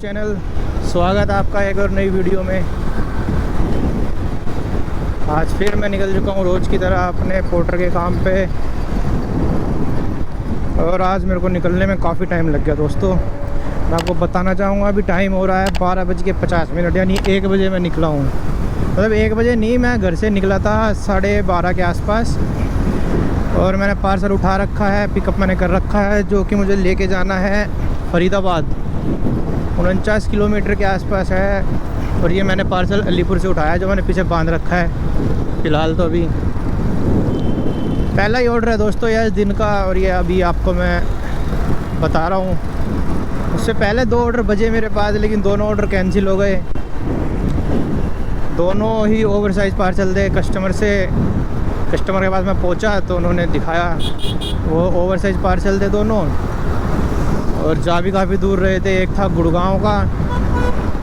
Channel. स्वागत है आपका एक और नई वीडियो में। आज फिर मैं निकल चुका हूँ रोज़ की तरह अपने पोर्टर के काम पे, और आज मेरे को निकलने में काफ़ी टाइम लग गया दोस्तों। मैं आपको बताना चाहूँगा, अभी टाइम हो रहा है 12:50, यानी 1 बजे मैं निकला हूँ। मतलब 1 बजे नहीं, मैं घर से निकला था 12:30 के आसपास, और मैंने पार्सल उठा रखा है, पिकअप मैंने कर रखा है, जो कि मुझे लेके जाना है फरीदाबाद। 49 किलोमीटर के आसपास है, और ये मैंने पार्सल अलीपुर से उठाया, जो मैंने पीछे बांध रखा है फ़िलहाल। तो अभी पहला ही ऑर्डर है दोस्तों यह इस दिन का, और ये अभी आपको मैं बता रहा हूँ। उससे पहले 2 ऑर्डर बजे मेरे पास, लेकिन दोनों ऑर्डर कैंसिल हो गए। दोनों ही ओवर साइज़ पार्सल थे। कस्टमर के पास मैं पहुंचा तो उन्होंने दिखाया, वो ओवर साइज़ पार्सल थे दोनों, और जा भी काफ़ी दूर रहे थे। एक था गुड़गांव का,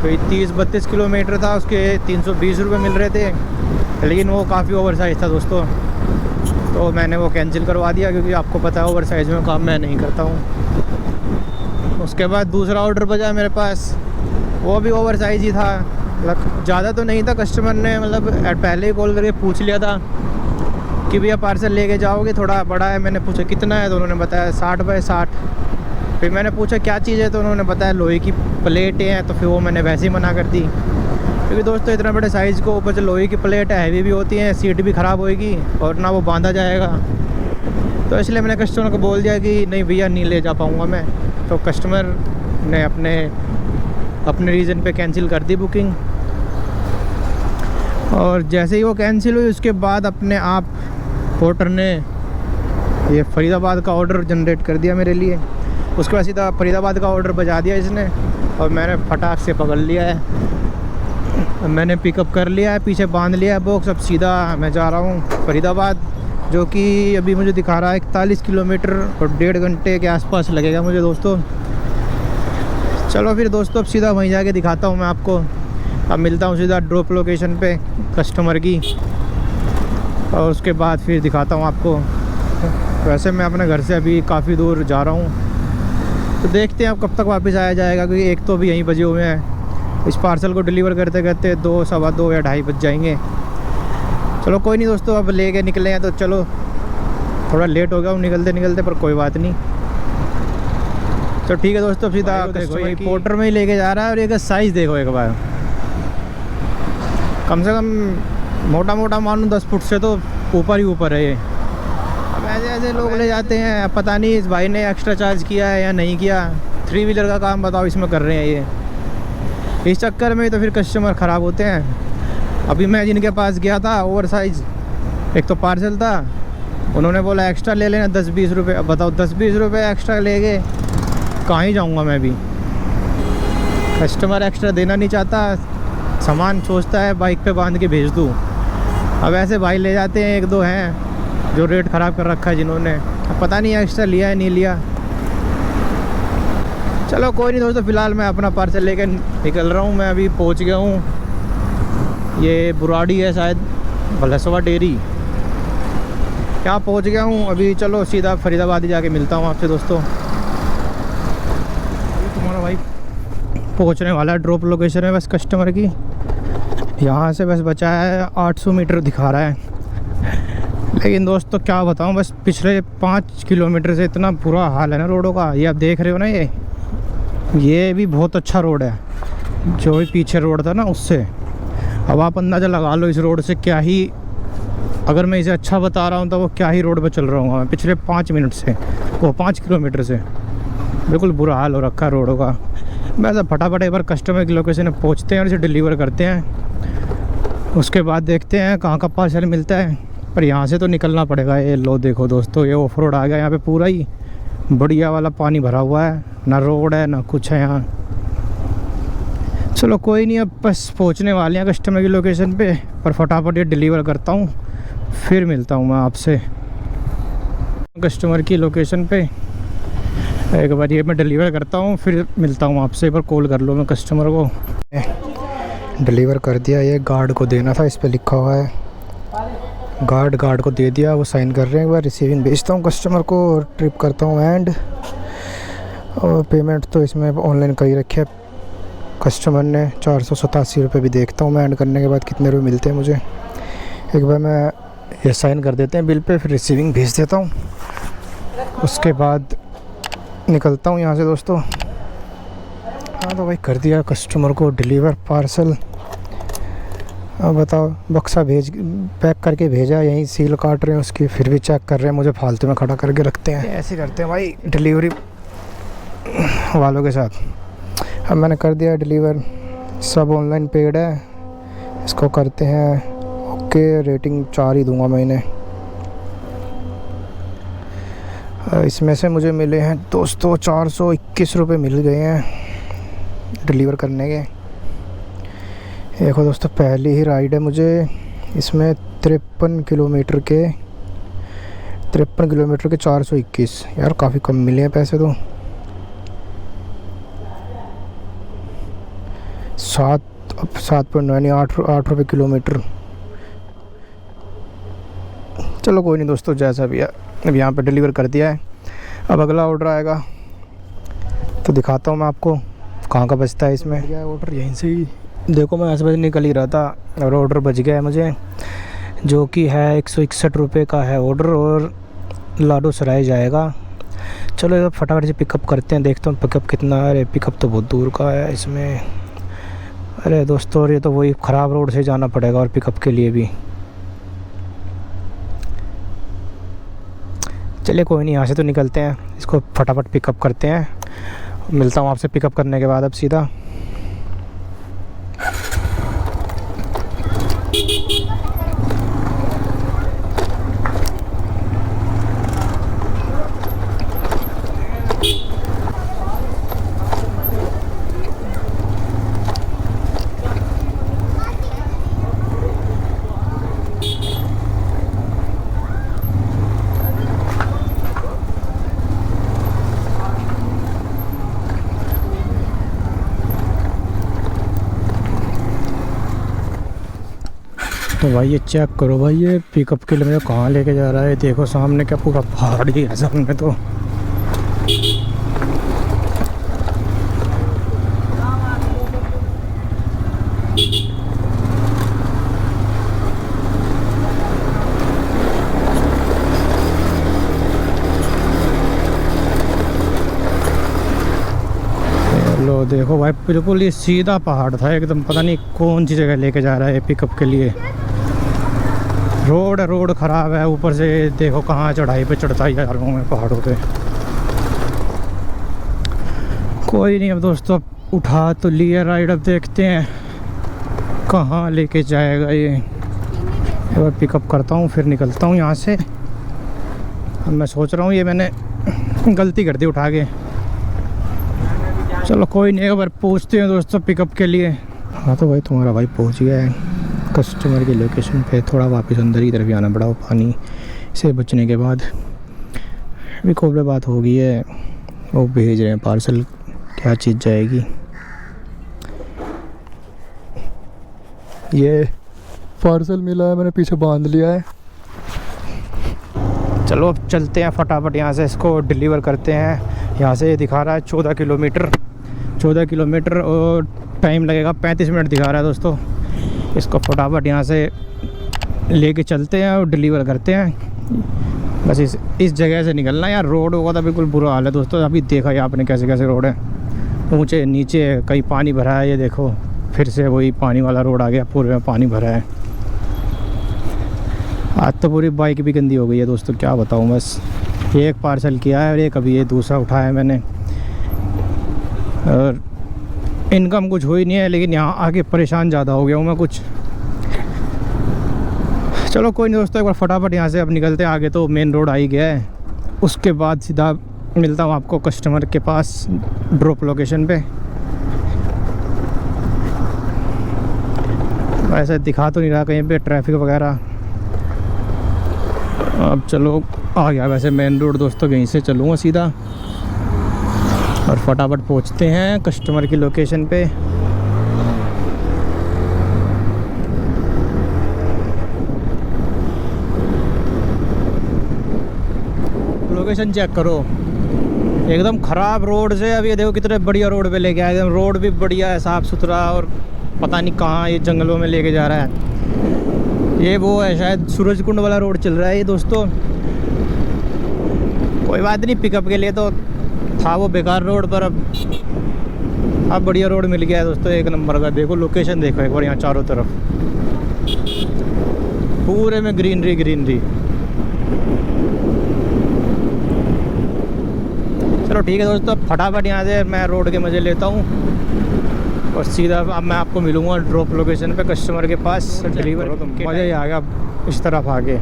कोई 30-32 किलोमीटर था, उसके 320 रुपये मिल रहे थे, लेकिन वो काफ़ी ओवर साइज़ था दोस्तों। तो मैंने वो कैंसिल करवा दिया, क्योंकि आपको पता है ओवर साइज़ में काम मैं नहीं करता हूँ। उसके बाद दूसरा ऑर्डर बचा मेरे पास, वो भी ओवर साइज़ ही था। मतलब ज़्यादा तो नहीं था। कस्टमर ने मतलब पहले ही कॉल करके पूछ लिया था कि भैया पार्सल लेके जाओगे, थोड़ा बड़ा है। मैंने पूछा कितना है, तो उन्होंने बताया 60 बाय 60। फिर मैंने पूछा क्या चीज़ है, तो उन्होंने बताया लोहे की प्लेटें हैं। तो फिर वो मैंने वैसे ही मना कर दी, क्योंकि दोस्तों इतना बड़े साइज़ को ऊपर से लोहे की प्लेट है, हैवी भी होती हैं, सीट भी ख़राब होएगी और ना वो बांधा जाएगा। तो इसलिए मैंने कस्टमर को बोल दिया कि नहीं भैया, नहीं ले जा पाऊँगा मैं। तो कस्टमर ने अपने रीज़न पे कैंसिल कर दी बुकिंग। और जैसे ही वो कैंसिल हुई, उसके बाद अपने आप पोर्टर ने ये फरीदाबाद का ऑर्डर जनरेट कर दिया मेरे लिए। उसके बाद सीधा फरीदाबाद का ऑर्डर बजा दिया इसने, और मैंने फटाक से पकड़ लिया है। मैंने पिकअप कर लिया है, पीछे बांध लिया है बॉक्स। अब सीधा मैं जा रहा हूँ फरीदाबाद, जो कि अभी मुझे दिखा रहा है 41 किलोमीटर, और 1.5 घंटे के आसपास लगेगा मुझे दोस्तों। चलो फिर दोस्तों, अब सीधा वहीं जाके दिखाता हूँ मैं आपको। अब मिलता हूँ सीधा ड्रॉप लोकेशन पे कस्टमर की, और उसके बाद फिर दिखाता हूँ आपको। वैसे मैं अपने घर से अभी काफ़ी दूर जा रहा हूँ, तो देखते हैं अब कब तक वापस आया जाएगा, क्योंकि एक तो अभी यहीं बजे हुए हैं। इस पार्सल को डिलीवर करते करते 2, सवा 2 या 2:30 बज जाएंगे। चलो कोई नहीं दोस्तों, अब लेके निकले हैं तो चलो। थोड़ा लेट हो गया हूँ निकलते निकलते, पर कोई बात नहीं। तो ठीक है दोस्तों, सीधा देखो पोर्टर में ही लेके जा रहा है। और एक साइज़ देखो एक बार, कम से कम मोटा मोटा मानो 10 फुट से तो ऊपर ही ऊपर है ये। अब ऐसे ऐसे लोग ले जाते हैं, अब पता नहीं इस भाई ने एक्स्ट्रा चार्ज किया है या नहीं किया। 3 व्हीलर का काम बताओ इसमें कर रहे हैं ये। इस चक्कर में तो फिर कस्टमर ख़राब होते हैं। अभी मैं जिनके पास गया था ओवर साइज़, एक तो पार्सल था, उन्होंने बोला एक्स्ट्रा ले लेना 10-20 रुपये। अब बताओ 10-20 रुपये एक्स्ट्रा ले गए, कहाँ ही जाऊँगा मैं भी। कस्टमर एक्स्ट्रा देना नहीं चाहता, सामान सोचता है बाइक पे बांध के भेज दूँ। अब ऐसे भाई ले जाते हैं, 1-2 हैं जो रेट ख़राब कर रखा है जिन्होंने। अब पता नहीं एक्स्ट्रा लिया है नहीं लिया। चलो कोई नहीं दोस्तों, फ़िलहाल मैं अपना पार्सल लेकर निकल रहा हूँ। मैं अभी पहुँच गया हूँ, ये बुराड़ी है शायद, भलसवा डेयरी, यहाँ पहुँच गया हूँ अभी। चलो सीधा फरीदाबाद ही जाके मिलता हूँ आपसे दोस्तों। तुम्हारा भाई पहुँचने वाला है ड्रॉप लोकेशन है बस कस्टमर की। यहाँ से बस बचा है 800 मीटर दिखा रहा है, लेकिन दोस्तों क्या बताऊँ, बस पिछले 5 किलोमीटर से इतना बुरा हाल है ना रोडों का। ये आप देख रहे हो ना, ये भी बहुत अच्छा रोड है, जो भी पीछे रोड था ना उससे। अब आप अंदाज़ा लगा लो इस रोड से क्या ही, अगर मैं इसे अच्छा बता रहा हूँ तो वो क्या ही रोड पर चल रहा हूँ मैं पिछले 5 मिनट से, वो 5 किलोमीटर से। बिल्कुल बुरा हाल हो रखा है रोडों का। वैसे फटाफट एक बार कस्टमर की लोकेशन में पहुँचते हैं और इसे डिलीवर करते हैं। उसके बाद देखते हैं कहाँ का पार्सल मिलता है, पर यहाँ से तो निकलना पड़ेगा। ये लो देखो दोस्तों, ये ऑफ रोड आ गया। यहाँ पे पूरा ही बढ़िया वाला पानी भरा हुआ है, ना रोड है ना कुछ है यहाँ। चलो कोई नहीं, अब बस पहुँचने वाले हैं कस्टमर की लोकेशन पे, पर फटाफट ये डिलीवर करता हूँ, फिर मिलता हूँ मैं आपसे कस्टमर की लोकेशन पे। एक बार ये मैं डिलीवर करता हूँ, फिर मिलता हूँ आपसे। एक बार कॉल कर लो मैं कस्टमर को। डिलीवर कर दिया, ये गार्ड को देना था, इस पर लिखा हुआ है गार्ड को दे दिया, वो साइन कर रहे हैं। एक बार रिसीविंग भेजता हूँ कस्टमर को और ट्रिप करता हूँ एंड। और पेमेंट तो इसमें ऑनलाइन कर ही रखे है, कस्टमर ने 487 रुपये भी। देखता हूँ मैं एंड करने के बाद कितने रुपये मिलते हैं मुझे। एक बार मैं ये साइन कर देते हैं बिल पे, फिर रिसीविंग भेज देता हूँ, उसके बाद निकलता हूँ यहाँ से दोस्तों। हाँ तो भाई कर दिया कस्टमर को डिलीवर पार्सल। अब बताओ, बक्सा पैक करके भेजा, यहीं सील काट रहे हैं उसकी, फिर भी चेक कर रहे हैं, मुझे फालतू में खड़ा करके रखते हैं। ऐसे करते हैं भाई डिलीवरी वालों के साथ। अब मैंने कर दिया डिलीवर, सब ऑनलाइन पेड है, इसको करते हैं ओके। रेटिंग 4 ही दूंगा मैं इन्हें। इसमें से मुझे मिले हैं दोस्तों 421 रुपये मिल गए हैं डिलीवर करने के। देखो दोस्तों, पहली ही राइड है मुझे, इसमें 53 किलोमीटर के 421। यार काफ़ी कम मिले हैं पैसे तो। 7.9 यानी 8 रुपये किलोमीटर। चलो कोई नहीं दोस्तों, जैसा भी है अब यहाँ पे डिलीवर कर दिया है। अब अगला ऑर्डर आएगा तो दिखाता हूँ मैं आपको कहाँ का बचता है इसमें। क्या ऑर्डर यहीं से ही देखो, मैं ऐसे बजे निकल ही रहा था और ऑर्डर बच गया है मुझे, जो कि है 161 रुपये का है ऑर्डर, और लाडो सराय जाएगा। चलो ये फटाफट से पिकअप करते हैं, देखता हूँ पिकअप कितना है। अरे पिकअप तो बहुत दूर का है इसमें। अरे दोस्तों, ये तो वही ख़राब रोड से जाना पड़ेगा और पिकअप के लिए भी। चलिए कोई नहीं, यहाँ से तो निकलते हैं, इसको फटाफट पिकअप करते हैं। मिलता हूँ आपसे पिकअप करने के बाद अब सीधा। तो भाई ये चेक करो भाई, ये पिकअप के लिए मुझे कहाँ लेके जा रहा है। देखो सामने क्या पूरा पहाड़ ही है सामने तो। लो देखो भाई, बिल्कुल ये सीधा पहाड़ था एकदम, पता नहीं कौन सी जगह लेके जा रहा है पिकअप के लिए। रोड ख़राब है, ऊपर से देखो कहाँ चढ़ाई पे चढ़ता ही जा रहा हूँ मैं पहाड़ों पे। कोई नहीं, अब दोस्तों उठा तो लिया राइड, अब देखते हैं कहाँ लेके जाएगा ये। एक बार पिकअप करता हूँ फिर निकलता हूँ यहाँ से। अब मैं सोच रहा हूँ ये मैंने गलती कर दी उठा के। चलो कोई नहीं, एक बार पूछते हैं दोस्तों पिकअप के लिए। हाँ तो भाई तुम्हारा भाई पहुँच गया है कस्टमर की लोकेशन पे। थोड़ा वापस अंदर की तरफ ही आना पड़ा वो पानी से बचने के बाद। अभी कोबले बात हो गई है, वो भेज रहे हैं पार्सल, क्या चीज़ जाएगी। ये पार्सल मिला है, मैंने पीछे बांध लिया है। चलो अब चलते हैं फटाफट यहाँ से, इसको डिलीवर करते हैं। यहाँ से ये दिखा रहा है 14 किलोमीटर और टाइम लगेगा 35 मिनट दिखा रहा है दोस्तों। इसको फटाफट यहाँ से लेके चलते हैं और डिलीवर करते हैं। बस इस जगह से निकलना है यार। रोड होगा तो बिल्कुल बुरा हाल है दोस्तों। अभी देखा ही आपने कैसे कैसे रोड है, ऊंचे नीचे, कहीं पानी भरा है। ये देखो फिर से वही पानी वाला रोड आ गया, पूरे में पानी भरा है। आज तो पूरी बाइक भी गंदी हो गई है दोस्तों, क्या बताऊँ। बस एक पार्सल किया है और एक अभी ये दूसरा उठाया है मैंने, और इनकम कुछ हुई नहीं है, लेकिन यहाँ आके परेशान ज़्यादा हो गया हूँ मैं कुछ। चलो कोई नहीं दोस्तों, एक बार फटाफट यहाँ से अब निकलते हैं आगे। तो मेन रोड आ ही गया है, उसके बाद सीधा मिलता हूँ आपको कस्टमर के पास ड्रॉप लोकेशन पे। ऐसा दिखा तो नहीं रहा कहीं पे ट्रैफिक वगैरह। अब चलो आ गया वैसे मेन रोड दोस्तों, यहीं से चलूँगा सीधा और फटाफट पहुंचते हैं कस्टमर की लोकेशन पे। लोकेशन चेक करो, एकदम ख़राब रोड से अभी देखो कितने बढ़िया रोड पे लेके आया। एकदम रोड भी बढ़िया है, साफ़ सुथरा, और पता नहीं कहाँ ये जंगलों में लेके जा रहा है। ये वो है शायद सूरज कुंड वाला रोड चल रहा है ये दोस्तों। कोई बात नहीं, पिकअप के लिए तो था वो बेकार रोड, पर अब बढ़िया रोड मिल गया है दोस्तों, एक नंबर का। देखो लोकेशन देखो एक बार, यहाँ चारों तरफ पूरे में ग्रीनरी ग्रीनरी। चलो ठीक है दोस्तों, फटाफट यहाँ से मैं रोड के मज़े लेता हूँ और सीधा अब मैं आपको मिलूँगा ड्रॉप लोकेशन पे कस्टमर के पास डिलीवर। मज़ा ही आ गया इस तरफ आके।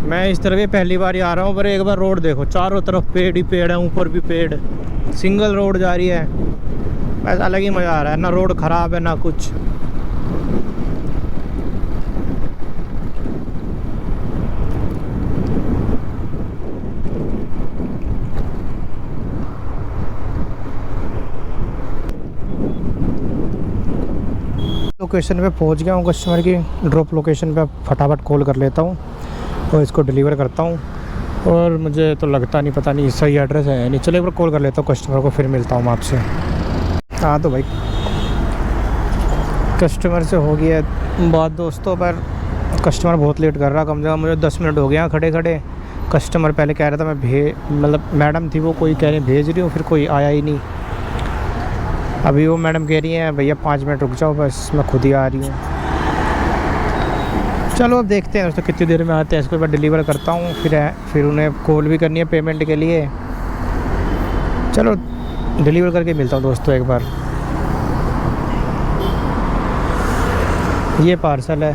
मैं इस तरफ पहली बार ही आ रहा हूँ, पर एक बार रोड देखो, चारों तरफ पेड़ ही पेड़ है, ऊपर भी पेड़, सिंगल रोड जा रही है। बस अलग ही मज़ा आ रहा है, ना रोड ख़राब है ना कुछ। लोकेशन पे पहुंच गया हूँ कस्टमर की ड्रॉप लोकेशन पे। फटाफट कॉल कर लेता हूँ और इसको डिलीवर करता हूँ। और मुझे तो लगता नहीं, पता नहीं सही एड्रेस है नहीं। चलो एक बार कॉल कर लेता हूँ कस्टमर को, फिर मिलता हूँ आपसे। हाँ तो भाई कस्टमर से हो गया बात दोस्तों, पर कस्टमर बहुत लेट कर रहा। कम से कम मुझे 10 मिनट हो गया खड़े खड़े। कस्टमर पहले कह रहा था मैं मतलब मैडम थी वो, कोई कह रही भेज रही हूँ, फिर कोई आया ही नहीं। अभी वो मैडम कह रही हैं भैया 5 मिनट रुक जाओ, बस मैं खुद ही आ रही हूँ। चलो अब देखते हैं दोस्तों कितनी देर में आते हैं। इसको एक बार डिलीवर करता हूँ, फिर उन्हें कॉल भी करनी है पेमेंट के लिए। चलो डिलीवर करके मिलता हूँ दोस्तों एक बार। ये पार्सल है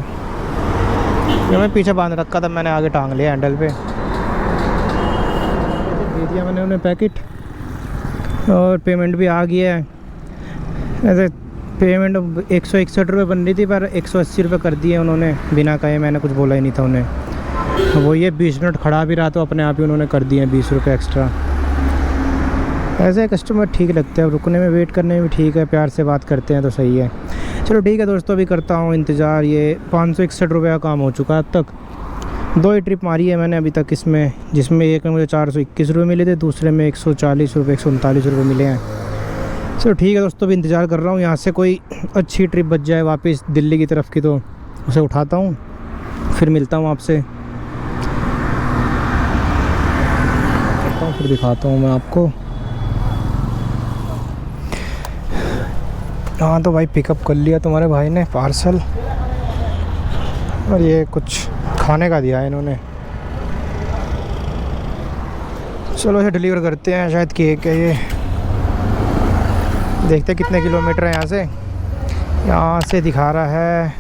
जो मैं पीछे बांध रखा था, मैंने आगे टांग लिया हैंडल पे। दे दिया मैंने उन्हें पैकेट और पेमेंट भी आ गया है। ऐसे पेमेंट 161 रुपये बन रही थी, पर 180 रुपये कर दिए उन्होंने बिना कहे। मैंने कुछ बोला ही नहीं था उन्हें। वो ये 20 मिनट खड़ा भी रहा तो अपने आप ही उन्होंने कर दिए 20 रुपये एक्स्ट्रा। ऐसे कस्टमर ठीक लगते हैं, रुकने में वेट करने में भी ठीक है, प्यार से बात करते हैं तो सही है। चलो ठीक है दोस्तों, अभी करता हूँ इंतज़ार। ये 561 रुपये का काम हो चुका है अब तक। 2 ही ट्रिप मारी है मैंने अभी तक इसमें, जिसमें एक में मुझे 421 रुपये मिले थे, दूसरे में 140 रुपये 139 रुपये मिले हैं। चलो ठीक है दोस्तों, अभी इंतज़ार कर रहा हूँ यहाँ से कोई अच्छी ट्रिप बच जाए वापस दिल्ली की तरफ की, तो उसे उठाता हूँ, फिर मिलता हूँ आपसे, करता हूँ, फिर दिखाता हूँ मैं आपको। हाँ तो भाई पिकअप कर लिया तुम्हारे भाई ने पार्सल, और ये कुछ खाने का दिया है इन्होंने। चलो इसे डिलीवर करते हैं। शायद केक है ये, देखते हैं कितने किलोमीटर है यहाँ से दिखा रहा है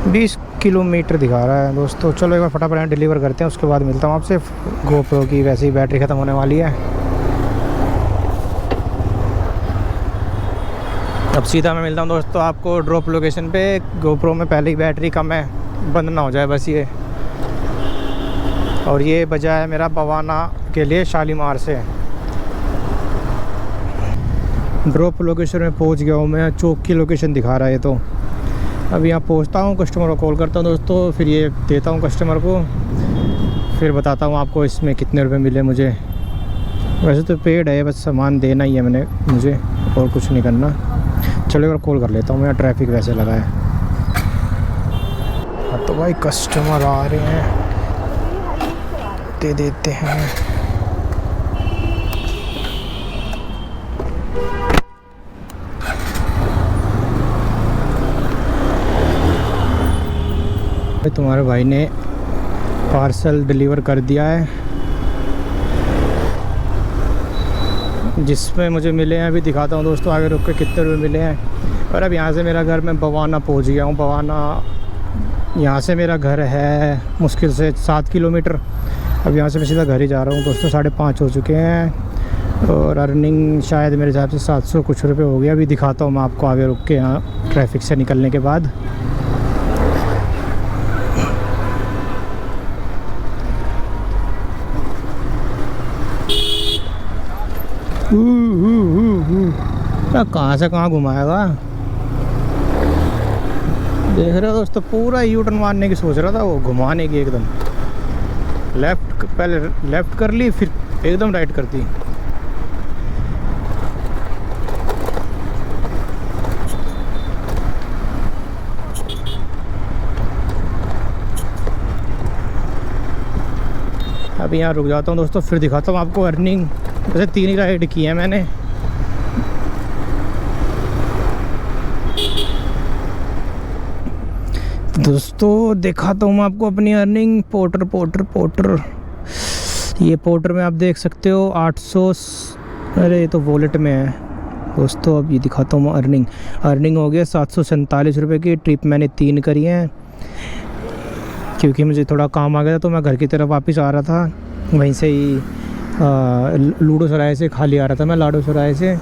20 किलोमीटर दिखा रहा है दोस्तों। चलो एक बार फटाफट यहाँ डिलीवर करते हैं, उसके बाद मिलता हूँ आपसे। GoPro की वैसे ही बैटरी ख़त्म होने वाली है। अब सीधा मैं मिलता हूँ दोस्तों आपको ड्रॉप लोकेशन पे। GoPro में पहले ही बैटरी कम है, बंद ना हो जाए बस ये। और ये बजा है मेरा बवाना के लिए शालीमार से। ड्रॉप लोकेशन में पहुंच गया हूँ मैं, चौक की लोकेशन दिखा रहा है तो। अब यहाँ पहुँचता हूँ, कस्टमर को कॉल करता हूँ दोस्तों, फिर ये देता हूँ कस्टमर को, फिर बताता हूँ आपको इसमें कितने रुपए मिले मुझे। वैसे तो पेड है, बस सामान देना ही है मैंने मुझे, और कुछ नहीं करना। चलो एक बार कॉल कर लेता हूँ, यहाँ ट्रैफिक वैसे लगा है। हाँ तो भाई कस्टमर आ रहे हैं, दे देते हैं। तुम्हारे भाई ने पार्सल डिलीवर कर दिया है, जिसमें मुझे मिले हैं। अभी दिखाता हूँ दोस्तों आगे रुक के कितने रुपये मिले हैं। और अब यहाँ से मेरा घर, मैं बवाना पहुँच गया हूँ। बवाना यहाँ से मेरा घर है मुश्किल से 7 किलोमीटर। अब यहाँ से मैं सीधा घर ही जा रहा हूँ दोस्तों। 5:30 हो चुके हैं और अर्निंग शायद मेरे हिसाब से 700 कुछ रुपये हो गया। अभी दिखाता हूँ मैं आपको आगे रुक के, यहाँ ट्रैफिक से निकलने के बाद। कहाँ से कहाँ घुमाएगा, देख रहे हो दोस्तों। पूरा यू टर्न मारने की सोच रहा था वो, घुमाने की एकदम। पहले लेफ़्ट कर ली, फिर एकदम राइट कर दी। अभी यहाँ रुक जाता हूँ दोस्तों, फिर दिखाता हूँ आपको अर्निंग। वैसे 3 ही राइड की है मैंने। दोस्तों दिखाता हूँ मैं आपको अपनी अर्निंग। पोर्टर ये पोर्टर में आप देख सकते हो 800। अरे ये तो वॉलेट में है दोस्तों। अब ये दिखाता हूँ मैं अर्निंग हो गया 747 रुपये की। ट्रिप मैंने 3 करी हैं, क्योंकि मुझे थोड़ा काम आ गया था तो मैं घर की तरफ वापस आ रहा था। वहीं से ही लूडो सराय से खाली आ रहा था मैं, लाडो सराय से।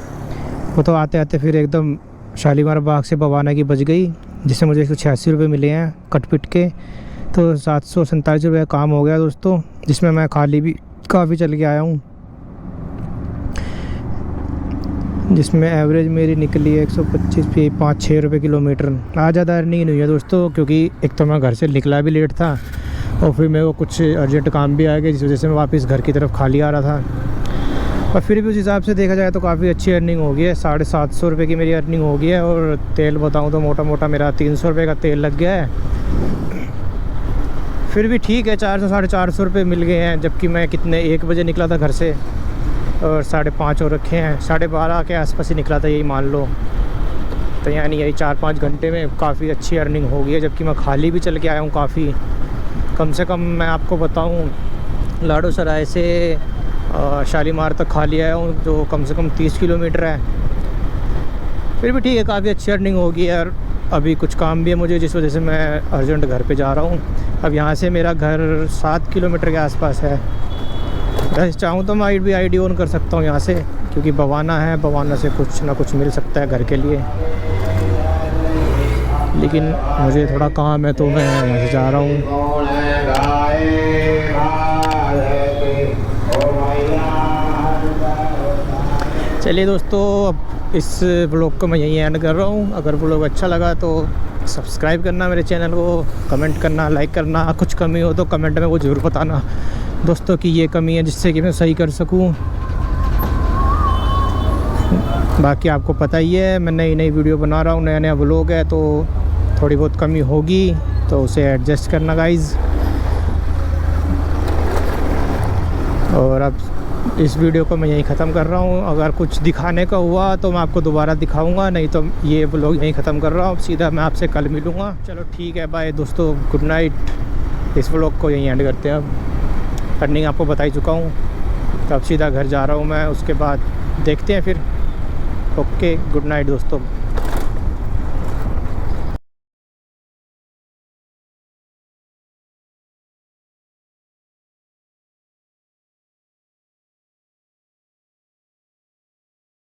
वो तो आते आते फिर एकदम शालीमार बाग से बवाना की बच गई, जिससे मुझे 186 रुपये मिले हैं कट पिट के। तो 747 रुपये काम हो गया दोस्तों, जिसमें मैं खाली भी काफ़ी चल के आया हूँ, जिसमें एवरेज मेरी निकली है 125 पे 5-6 रुपये किलोमीटर। आज ज़्यादा अर्निंग नहीं है दोस्तों, क्योंकि एक तो मैं घर से निकला भी लेट था और फिर मेरे को कुछ अर्जेंट काम भी आ गया, जिस वजह से मैं वापस घर की तरफ खाली आ रहा था। और फिर भी उस हिसाब से देखा जाए तो काफ़ी अच्छी अर्निंग हो गई है। 750 रुपये की मेरी अर्निंग हो गई है। और तेल बताऊँ तो मोटा मोटा मेरा 300 रुपये का तेल लग गया है। फिर भी ठीक है, 400-450 रुपये मिल गए हैं। जबकि मैं 1 बजे निकला था घर से और 5:30 हो रखे हैं, 12:30 के आसपास ही निकला था, यही मान लो। तो यानी यही 4-5 घंटे में काफ़ी अच्छी अर्निंग हो गई है। जबकि मैं खाली भी चल के आया हूँ काफ़ी। कम से कम मैं आपको बताऊँ, लाडो सराय से शालीमार तक खाली आया हूँ, जो कम से कम 30 किलोमीटर है। फिर भी ठीक है, काफ़ी अच्छी अर्निंग होगी यार। अभी कुछ काम भी है मुझे, जिस वजह से मैं अर्जेंट घर पे जा रहा हूँ। अब यहाँ से मेरा घर 7 किलोमीटर के आसपास है। वैसे चाहूँ तो मैं आईडी ऑन कर सकता हूँ यहाँ से, क्योंकि बवाना है, बवाना से कुछ ना कुछ मिल सकता है घर के लिए। लेकिन मुझे थोड़ा काम है तो मैं यहाँ से जा रहा हूँ। चलिए दोस्तों, अब इस व्लॉग को मैं यहीं एंड कर रहा हूँ। अगर व्लॉग अच्छा लगा तो सब्सक्राइब करना मेरे चैनल को, कमेंट करना, लाइक करना। कुछ कमी हो तो कमेंट में वो ज़रूर बताना दोस्तों कि ये कमी है, जिससे कि मैं सही कर सकूँ। बाकी आपको पता ही है, मैं नई वीडियो बना रहा हूँ, नया व्लॉग है, तो थोड़ी बहुत कमी होगी तो उसे एडजस्ट करना गाइज़। और अब इस वीडियो को मैं यहीं ख़त्म कर रहा हूँ। अगर कुछ दिखाने का हुआ तो मैं आपको दोबारा दिखाऊंगा, नहीं तो ये व्लॉग यहीं ख़त्म कर रहा हूँ। सीधा मैं आपसे कल मिलूँगा। चलो ठीक है, बाय दोस्तों, गुड नाइट। इस व्लॉग को यहीं एंड करते हैं। अब अर्निंग आपको बता ही चुका हूँ, तो अब सीधा घर जा रहा हूँ मैं। उसके बाद देखते हैं फिर। ओके, गुड नाइट दोस्तों।